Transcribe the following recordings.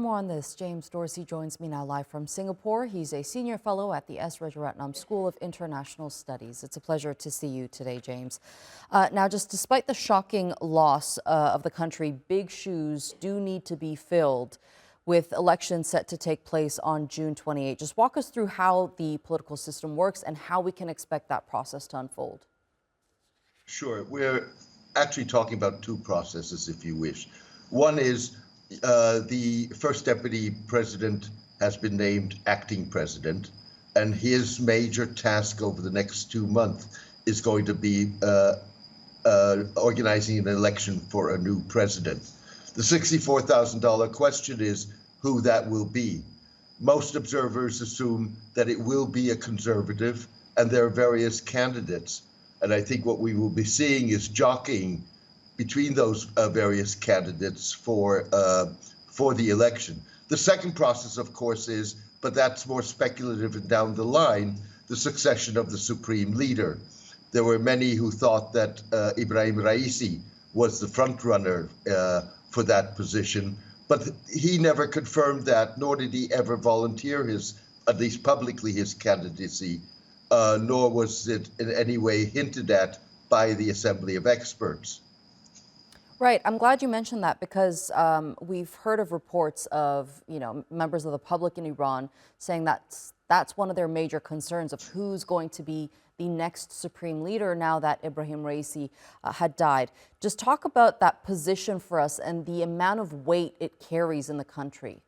more on this, James Dorsey joins me now live from Singapore. He's a senior fellow at the S. Rajaratnam School of International Studies. It's a pleasure to see you today, James. Now, just despite the shocking loss of the country, big shoes do need to be filled with elections set to take place on June 28. Just walk us through how the political system works and how we can expect that process to unfold. Sure. We're actually talking about two processes, if you wish. One is the first deputy president has been named acting president, and his major task over the next 2 months is going to be organizing an election for a new president. The $64,000 question is who that will be. Most observers assume that it will be a conservative, and there are various candidates. And I think what we will be seeing is jockeying between those various candidates for the election. The second process, of course, is, but that's more speculative and down the line, the succession of the supreme leader. There were many who thought that Ibrahim Raisi was the front runner for that position, but he never confirmed that, nor did he ever volunteer at least publicly, his candidacy, nor was it in any way hinted at by the Assembly of Experts. Right. I'm glad you mentioned that because we've heard of reports of, members of the public in Iran saying that's one of their major concerns of who's going to be the next supreme leader now that Ibrahim Raisi had died. Just talk about that position for us and the amount of weight it carries in the country.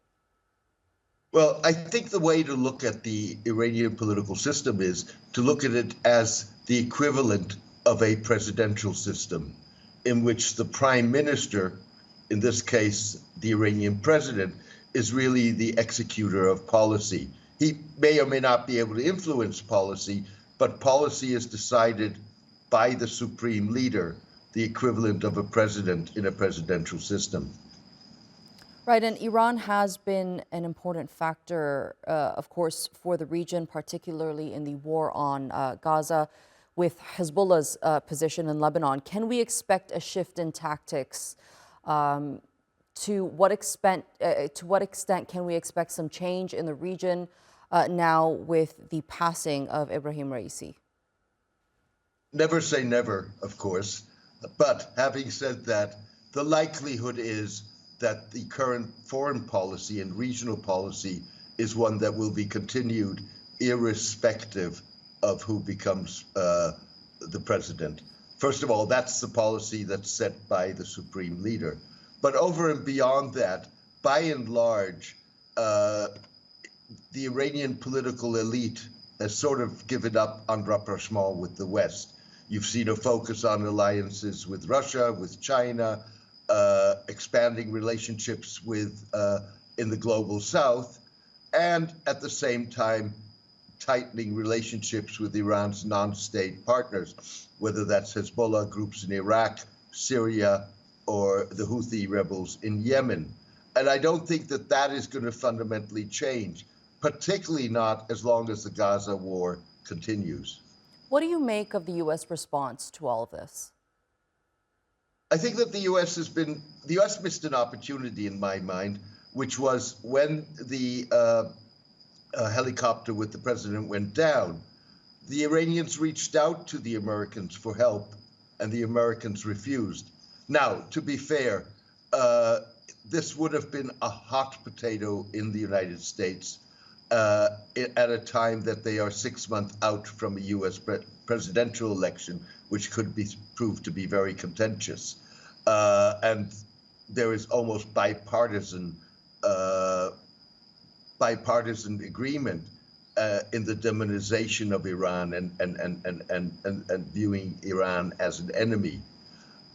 Well, I think the way to look at the Iranian political system is to look at it as the equivalent of a presidential system, in which the prime minister, in this case, the Iranian president, is really the executor of policy. He may or may not be able to influence policy, but policy is decided by the supreme leader, the equivalent of a president in a presidential system. Right, and Iran has been an important factor, of course, for the region, particularly in the war on Gaza, with Hezbollah's position in Lebanon. Can we expect a shift in tactics? To what extent can we expect some change in the region now with the passing of Ibrahim Raisi? Never say never, of course. But having said that, the likelihood is that the current foreign policy and regional policy is one that will be continued irrespective of who becomes the president. First of all, that's the policy that's set by the supreme leader. But over and beyond that, by and large, the Iranian political elite has sort of given up on rapprochement with the West. You've seen a focus on alliances with Russia, with China, expanding relationships with in the global South, and at the same time tightening relationships with Iran's non-state partners, whether that's Hezbollah groups in Iraq, Syria, or the Houthi rebels in Yemen. And I don't think that that is going to fundamentally change, particularly not as long as the Gaza war continues. What do you make of the U.S. response to all of this? I think that the U.S. missed an opportunity in my mind, which was when the helicopter with the president went down, the Iranians reached out to the Americans for help, and the Americans refused. Now, to be fair, this would have been a hot potato in the United States at a time that they are 6 months out from a U.S. presidential election, which could be proved to be very contentious. And there is almost bipartisan agreement in the demonization of Iran and viewing Iran as an enemy.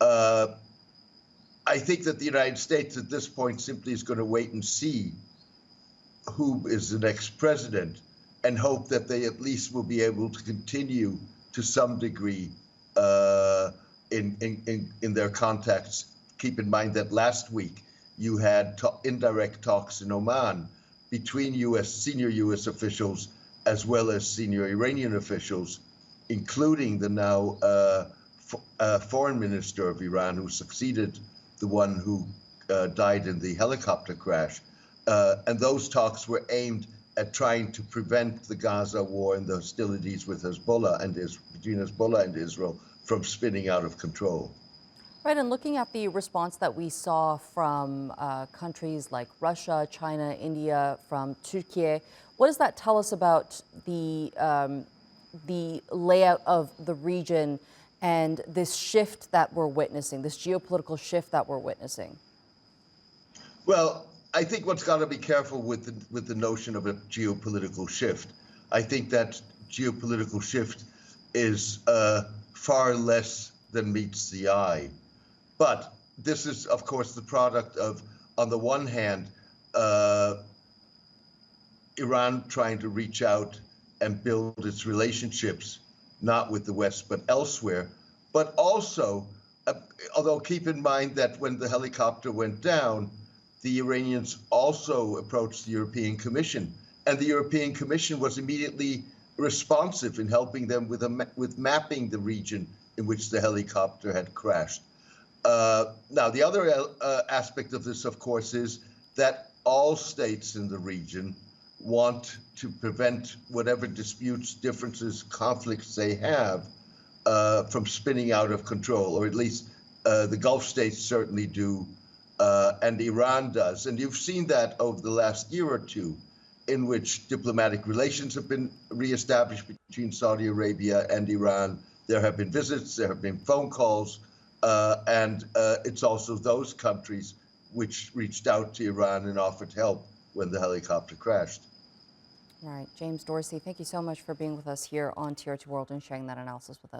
I think that the United States at this point simply is going to wait and see who is the next president and hope that they at least will be able to continue to some degree in their contacts. Keep in mind that last week you had indirect talks in Oman between senior U.S. officials as well as senior Iranian officials, including the now foreign minister of Iran, who succeeded the one who died in the helicopter crash. And those talks were aimed at trying to prevent the Gaza war and the hostilities with Hezbollah and between Hezbollah and Israel from spinning out of control. Right, and looking at the response that we saw from countries like Russia, China, India, from Turkey, what does that tell us about the layout of the region and this shift that we're witnessing, this geopolitical shift that we're witnessing? Well, I think one's got to be careful with the notion of a geopolitical shift. I think that geopolitical shift is far less than meets the eye. But this is, of course, the product of, on the one hand, Iran trying to reach out and build its relationships, not with the West, but elsewhere. But also, although keep in mind that when the helicopter went down, the Iranians also approached the European Commission, and the European Commission was immediately responsive in helping them with mapping the region in which the helicopter had crashed. Now, the other aspect of this, of course, is that all states in the region want to prevent whatever disputes, differences, conflicts they have from spinning out of control, or at least the Gulf states certainly do, and Iran does. And you've seen that over the last year or two, in which diplomatic relations have been reestablished between Saudi Arabia and Iran. There have been visits, there have been phone calls, and it's also those countries which reached out to Iran and offered help when the helicopter crashed. All right, James Dorsey, thank you so much for being with us here on TRT World and sharing that analysis with us.